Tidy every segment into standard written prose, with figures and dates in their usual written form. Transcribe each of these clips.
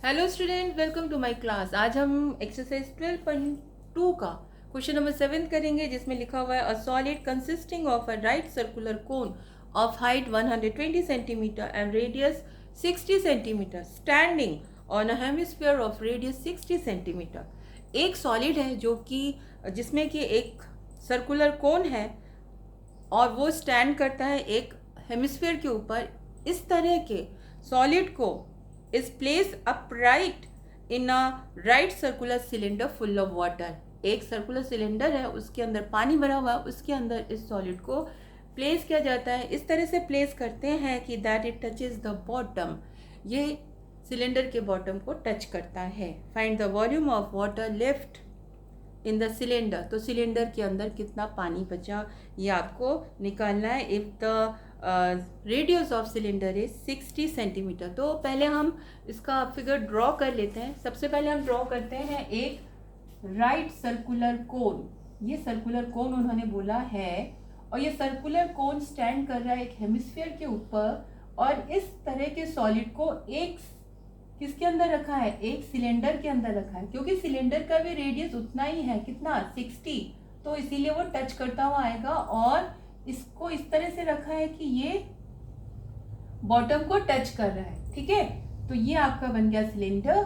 Hello student, welcome to my class. आज हम exercise 12.2 का क्वेश्चन नंबर 7 करेंगे, जिसमें लिखा हुआ है a solid consisting of a right circular cone of height 120 centimetre and radius 60 centimetre standing on a hemisphere of radius 60 centimetre. एक solid है जो कि जिसमें कि एक सर्कुलर कोन है और वो स्टैंड करता है एक हेमिस्फीयर के ऊपर। इस तरह के सॉलिड को is place upright in a right circular cylinder full of water. एक सर्कुलर सिलेंडर है, उसके अंदर पानी भरा हुआ है, उसके अंदर इस सॉलिड को प्लेस किया जाता है। इस तरह से प्लेस करते हैं कि that it touches the bottom, ये सिलेंडर के बॉटम को टच करता है। Find the volume of water left in the cylinder, तो सिलेंडर के अंदर कितना पानी बचा ये आपको निकालना है। If the radius of cylinder is 60 centimetre. तो पहले हम इसका फिगर ड्रॉ कर लेते हैं। सबसे पहले हम ड्रॉ करते हैं एक राइट सर्कुलर कोन। ये सर्कुलर कोन उन्होंने बोला है, और ये सर्कुलर कोन स्टैंड कर रहा है एक हेमिस्फीयर के ऊपर, और इस तरह के सॉलिड को एक किसके अंदर रखा है, एक सिलेंडर के अंदर रखा है। क्योंकि सिलेंडर का भी रेडियस उतना ही है, कितना, 60, तो इसीलिए वो टच करता हुआ आएगा। और इसको इस तरह से रखा है कि ये बॉटम को टच कर रहा है। ठीक है, तो ये आपका बन गया सिलेंडर।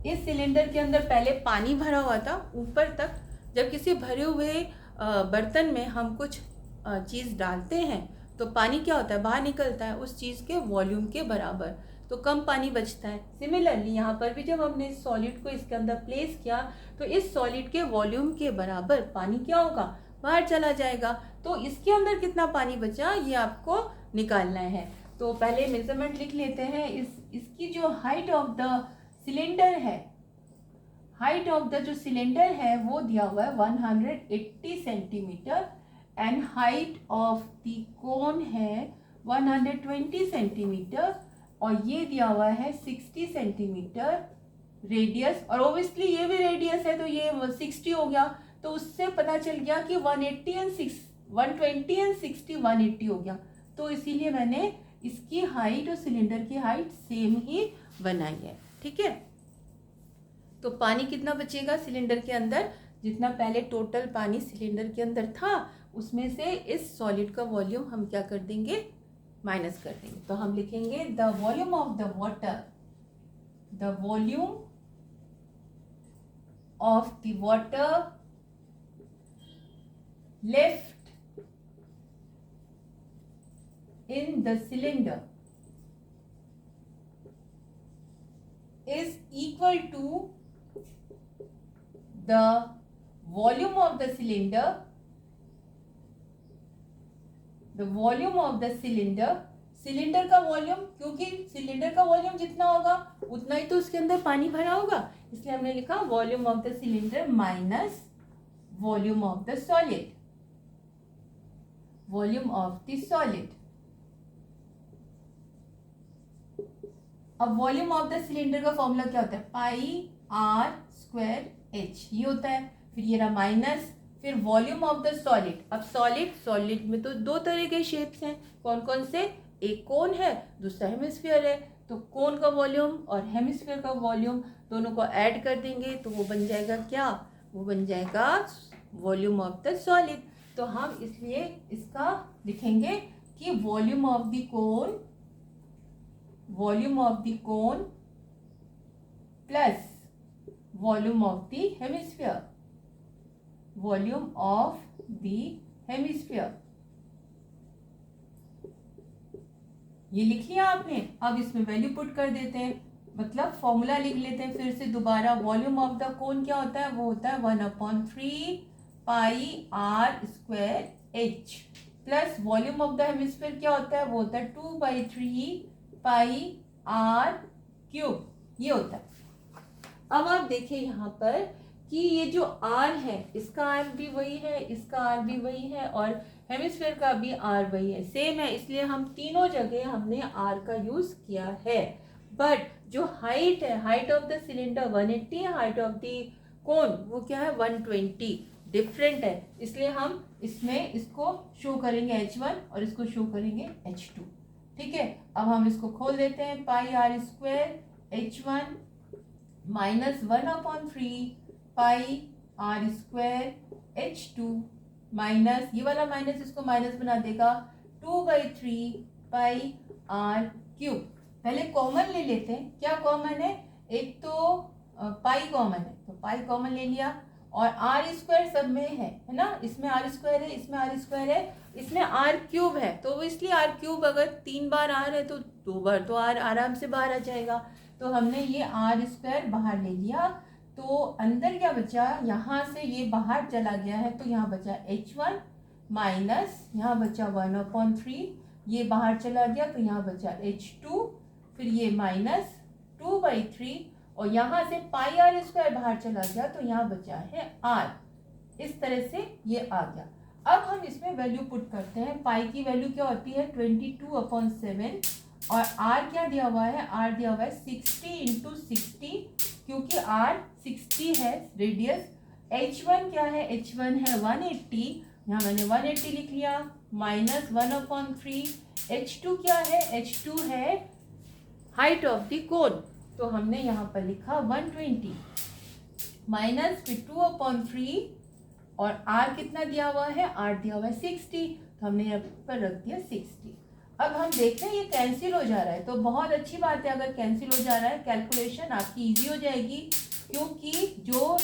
इस सिलेंडर के अंदर पहले पानी भरा हुआ था ऊपर तक। जब किसी भरे हुए बर्तन में हम कुछ चीज़ डालते हैं तो पानी क्या होता है, बाहर निकलता है उस चीज़ के वॉल्यूम के बराबर, तो कम पानी बचता है। सिमिलरली यहाँ पर भी जब हमने इस सॉलिड को इसके अंदर प्लेस किया तो इस सॉलिड के वॉल्यूम के बराबर पानी क्या होगा, बाहर चला जाएगा। तो इसके अंदर कितना पानी बचा ये आपको निकालना है। तो पहले मेजरमेंट लिख लेते हैं। इसकी जो हाइट ऑफ द सिलेंडर है, हाइट ऑफ द जो सिलेंडर है वो दिया हुआ है 180 centimetre, and height of the cone है 120 सेंटीमीटर, और ये दिया हुआ है 60 सेंटीमीटर रेडियस। और ओब्वियसली ये भी रेडियस है तो ये 60 हो गया। तो उससे पता चल गया कि 120 एंड 60 180 हो गया। तो इसीलिए मैंने इसकी हाइट और सिलेंडर की हाइट सेम ही बनाई है। ठीक है, तो पानी कितना बचेगा सिलेंडर के अंदर, जितना पहले टोटल पानी सिलेंडर के अंदर था उसमें से इस सॉलिड का वॉल्यूम हम क्या कर देंगे, माइनस कर देंगे। तो हम लिखेंगे the volume of the water, the volume of the water left in the cylinder is equal to the volume of the cylinder, the volume of the cylinder, cylinder का वॉल्यूम, क्योंकि सिलेंडर का volume जितना होगा उतना ही तो उसके अंदर पानी भरा होगा, इसलिए हमने लिखा volume of the cylinder minus volume of the solid, volume of the solid. अब वॉल्यूम ऑफ द सिलेंडर का फॉर्मूला क्या होता है, पाई आर स्क्वायर एच, ये होता है। फिर ये रहा माइनस, फिर वॉल्यूम ऑफ द सॉलिड। अब सॉलिड में तो दो तरह के शेप्स हैं, कौन कौन से, एक कोन है, दूसरा हेमिस्फीयर है। तो कोन का वॉल्यूम और हेमिस्फीयर का वॉल्यूम दोनों को ऐड कर देंगे तो वो बन जाएगा क्या, वो बन जाएगा वॉल्यूम ऑफ द सॉलिड। तो हम इसलिए इसका लिखेंगे कि volume of the cone, volume of the cone plus volume of the hemisphere, volume of the hemisphere, ये लिख लिया आपने। अब इसमें वैल्यू पुट कर देते हैं, मतलब फॉर्मूला लिख लेते हैं फिर से दोबारा। वॉल्यूम ऑफ द कोन क्या होता है, वो होता है 1/3 pi r square h, plus volume of the hemisphere क्या होता है, वो होता है 2/3 पाई आर क्यूब, ये होता है। अब आप देखिए यहाँ पर कि ये जो आर है इसका आर भी वही है, इसका आर भी वही है, और हेमिस्फीयर का भी आर वही है, सेम है, इसलिए हम तीनों जगह हमने आर का यूज किया है। बट जो हाइट है, हाइट ऑफ द सिलेंडर 180 है, हाइट ऑफ द कोन वो क्या है 120, डिफरेंट है, इसलिए हम इसमें इसको शो करेंगे H1 और इसको शो करेंगे H2। ठीक है, अब हम इसको खोल देते हैं, pi r square h1 minus 1/3 pi r square h2 minus, ये वाला माइनस इसको माइनस बना देगा, 2/3 पाई आर क्यूब। पहले कॉमन ले लेते हैं, क्या कॉमन है, एक तो पाई कॉमन है, तो पाई कॉमन ले लिया, और आर स्क्वायर सब में है ना, इसमें आर स्क्वायर है, इसमें आर स्क्वायर है, इसमें आर क्यूब है, तो इसलिए आर क्यूब अगर 3 बार आर है तो 2 बार तो आर आराम से बाहर आ जाएगा। तो हमने ये आर स्क्वायर बाहर ले लिया, तो अंदर क्या बचा, यहाँ से ये बाहर चला गया है, तो यहाँ बचा h1 माइनस, यहाँ बचा 1/3, ये बाहर चला गया, तो यहाँ बचा h2, फिर ये माइनस 2/3, और यहाँ से पाई आर स्क्वायर बाहर चला गया, तो यहाँ बचा है r। इस तरह से ये आ गया। अब हम इसमें वैल्यू पुट करते हैं। पाई की वैल्यू क्या होती है 22/7, और r क्या दिया हुआ है, r दिया हुआ है 60 × 60, क्योंकि r 60 है रेडियस। h1 क्या है, h1 है 180, यहाँ मैंने 180 लिख लिया, माइनस 1/3, h2 क्या है, h2 है हाइट ऑफ द कोन, तो हमने यहाँ पर लिखा 120 माइनस फिर 2/3, और r कितना दिया हुआ है, r दिया हुआ है 60, तो हमने यहाँ पर रख दिया 60। अब हम देखते हैं ये कैंसिल हो जा रहा है, तो बहुत अच्छी बात है, अगर कैंसिल हो जा रहा है कैलकुलेशन आपकी इजी हो जाएगी, क्योंकि जो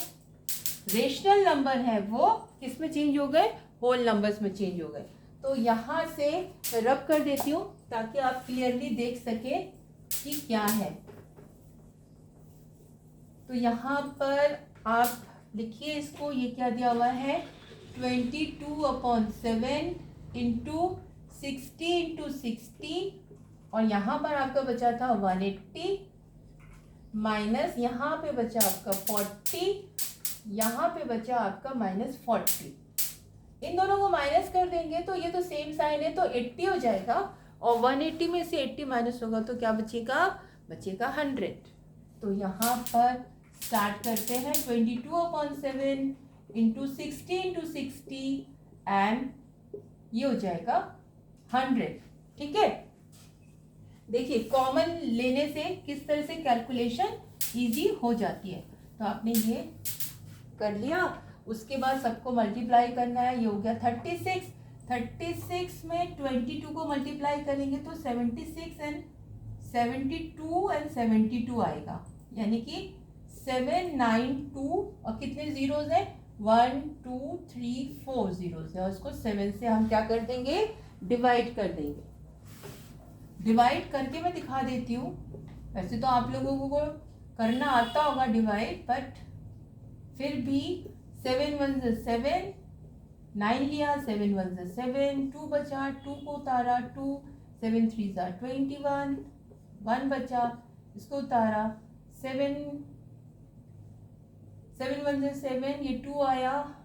रेशनल नंबर है वो किस में चेंज हो गए, होल नंबर्स में चेंज हो गए। तो यहाँ से रब कर देती हूँ ताकि आप क्लियरली देख सके कि क्या है। तो यहाँ पर आप लिखिए इसको, ये क्या दिया हुआ है 22/7 इंटू 60 × 60, और यहाँ पर आपका बचा था 180, माइनस यहाँ पे बचा आपका 40, यहाँ पे बचा आपका -40। इन दोनों को माइनस कर देंगे तो ये तो सेम साइन है, तो 80 हो जाएगा, और 180 में से 80 माइनस होगा तो क्या बचेगा, बचेगा 100। तो यहाँ पर स्टार्ट करते हैं 22/7 इंटू 60 × 60, एंड ये हो जाएगा 100। ठीक है, देखिए कॉमन लेने से किस तरह से कैलकुलेशन इजी हो जाती है। तो आपने ये कर लिया, उसके बाद सबको मल्टीप्लाई करना है, ये हो गया 36 में 22 को मल्टीप्लाई करेंगे तो 76 एंड 72 आएगा, यानी कि 792, और कितने जीरोज हैं 1 2 3 4 जीरोज है, और इसको 7 से हम क्या कर देंगे, डिवाइड कर देंगे। डिवाइड करके मैं दिखा देती हूँ, वैसे तो आप लोगों को करना आता होगा डिवाइड, बट फिर भी 7 1 7, 9 लिया, 7 1 7, 2 बचा, 2 को उतारा 2, 7 3 21, 1 बचा, इसको उतारा 7 1 7, ये 2 आया,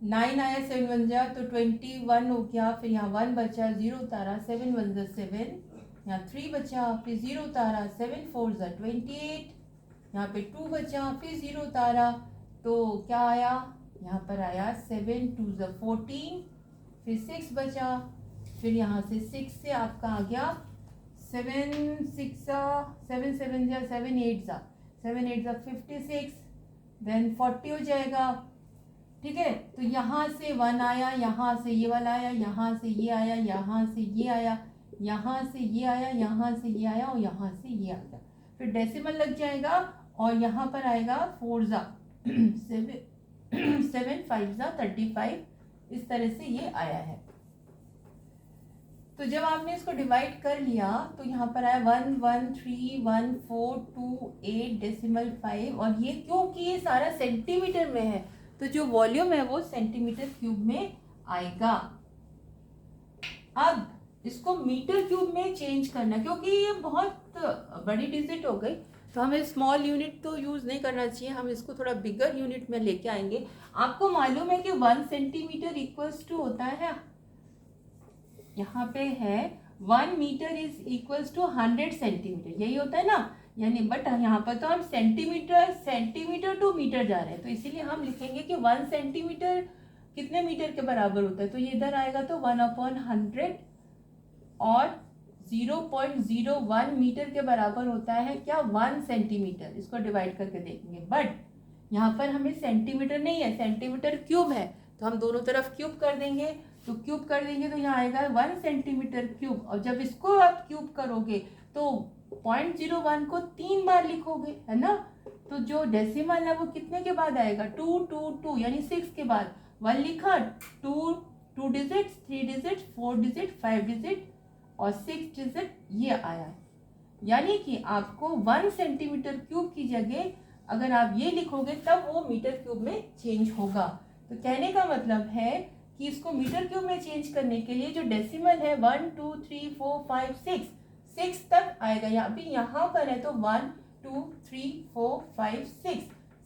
9 आया, 7 1 जा तो 21 हो गया, फिर यहाँ 1 बचा, 0 उतारा, 7 1 7, यहाँ 3 बचा, फिर 0 उतारा, 7 4 28, यहाँ पे 2 बचा, फिर 0 उतारा, तो क्या आया, यहाँ पर आया 7 2 14, फिर 6 बचा, फिर यहाँ से 6 से आपका आ गया 7 6 7 7 जा 7 8 जा 56, देन 40 हो जाएगा। ठीक है, तो यहाँ से 1 आया, यहाँ से ये वाला आया, यहाँ से ये आया, यहाँ से ये आया, यहाँ से ये आया, यहाँ से ये आया, और यहाँ से ये आया, फिर डेसिमल लग जाएगा, और यहाँ पर आएगा 4 जा 7 5 जा 35, इस तरह से ये आया है। तो जब आपने इसको डिवाइड कर लिया तो यहाँ पर आया 1 1 3 1 4 2 8 डेसिमल 5, और ये क्योंकि ये सारा सेंटीमीटर में है तो जो वॉल्यूम है वो सेंटीमीटर क्यूब में आएगा। अब इसको मीटर क्यूब में चेंज करना, क्योंकि ये बहुत बड़ी डिजिट हो गई तो हमें स्मॉल यूनिट तो यूज़ नहीं करना चाहिए, हम इसको थोड़ा बिगर यूनिट में लेके आएंगे। आपको मालूम है कि 1 सेंटीमीटर इक्वल्स टू होता है, यहाँ पे है 1 metre is equals to 100 centimetre, यही होता है ना, यानी बट यहाँ पर तो हम सेंटीमीटर टू मीटर जा रहे हैं, तो इसीलिए हम लिखेंगे कि 1 सेंटीमीटर कितने मीटर के बराबर होता है, तो ये इधर आएगा तो 1/100 और 0.01 मीटर के बराबर होता है क्या, 1 सेंटीमीटर। इसको डिवाइड करके देखेंगे, बट यहाँ पर हमें सेंटीमीटर नहीं है, सेंटीमीटर क्यूब है, तो हम दोनों तरफ क्यूब कर देंगे। तो क्यूब कर देंगे तो यहाँ आएगा 1 सेंटीमीटर क्यूब। और जब इसको आप क्यूब करोगे तो 0.01 को 3 बार लिखोगे, है ना। तो जो डेसिमल है वो कितने के बाद आएगा, 2 2 2 यानी 6 के बाद 1 लिखा, 2 डिजिट, 3 डिजिट, 4 डिजिट, 5 डिजिट और 6 डिजिट ये आया। यानी कि आपको 1 सेंटीमीटर क्यूब की जगह अगर आप ये लिखोगे तब वो मीटर क्यूब में चेंज होगा। तो कहने का मतलब है कि इसको मीटर क्यूब में चेंज करने के लिए जो डेसिमल है 1 2 3 4 5 6 तक आएगा। यहाँ पर है तो 1 2 3 4 5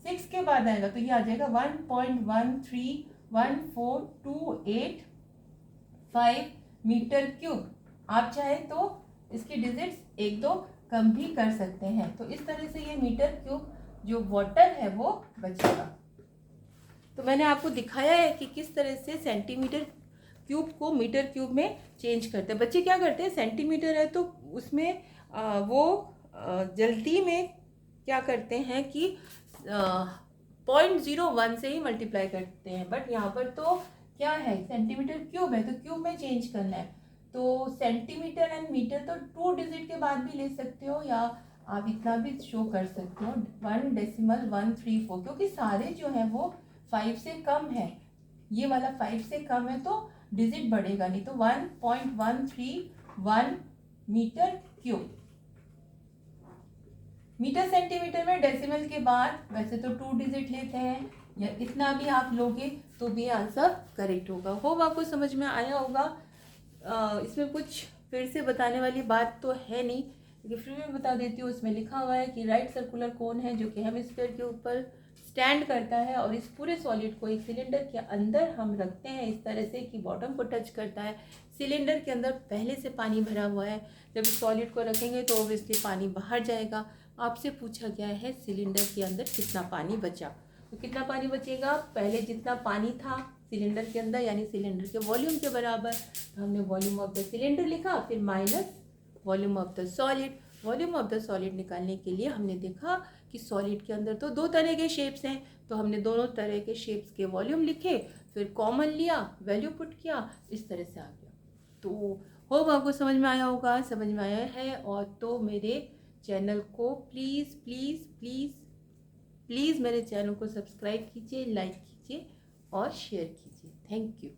6 के बाद आएगा तो ये आ जाएगा 1.1314285 मीटर क्यूब। आप चाहे तो इसकी डिजिट्स 1-2 कम भी कर सकते हैं। तो इस तरह से ये मीटर क्यूब जो वाटर है वो बचेगा। तो मैंने आपको दिखाया है कि किस तरह से सेंटीमीटर क्यूब को मीटर क्यूब में चेंज करते हैं। बच्चे क्या करते हैं, सेंटीमीटर है तो उसमें वो जल्दी में क्या करते हैं कि 0.01 से ही मल्टीप्लाई करते हैं, बट यहाँ पर तो क्या है, सेंटीमीटर क्यूब है तो क्यूब में चेंज करना है। तो सेंटीमीटर एंड मीटर तो 2 डिजिट के बाद भी ले सकते हो या आप इतना भी शो कर सकते हो 1.134, क्योंकि सारे जो है वो 5 से कम है। ये वाला 5 से कम है तो डिजिट बढ़ेगा नहीं, तो 1.131 मीटर क्यूब। मीटर सेंटीमीटर में डेसिमल के बाद वैसे तो 2 डिजिट लेते हैं, या इतना भी आप लोगे तो भी आंसर करेक्ट होगा। होप आपको समझ में आया होगा। इसमें कुछ फिर से बताने वाली बात तो है नहीं, लेकिन फिर भी बता देती हूँ। इसमें लिखा हुआ है कि राइट सर्कुलर कोन है जो कि हेमिस्फीयर के ऊपर स्टैंड करता है और इस पूरे सॉलिड को एक सिलेंडर के अंदर हम रखते हैं इस तरह से कि बॉटम को टच करता है। सिलेंडर के अंदर पहले से पानी भरा हुआ है, जब इस सॉलिड को रखेंगे तो ऑब्वियसली पानी बाहर जाएगा। आपसे पूछा गया है सिलेंडर के अंदर कितना पानी बचा, तो कितना पानी बचेगा, पहले जितना पानी था सिलेंडर के अंदर यानी सिलेंडर के वॉल्यूम के बराबर, तो हमने वॉल्यूम ऑफ द सिलेंडर लिखा, फिर minus volume of the solid. Volume of the solid निकालने के लिए हमने देखा कि सॉलिड के अंदर तो 2 तरह के शेप्स हैं, तो हमने दोनों तरह के शेप्स के वॉल्यूम लिखे, फिर कॉमन लिया, वैल्यू पुट किया, इस तरह से आ गया। तो होप आपको समझ में आया होगा। समझ में आया है और तो मेरे चैनल को प्लीज़ प्लीज़ प्लीज़ प्लीज़ मेरे चैनल को सब्सक्राइब कीजिए, लाइक कीजिए और शेयर कीजिए। Thank you.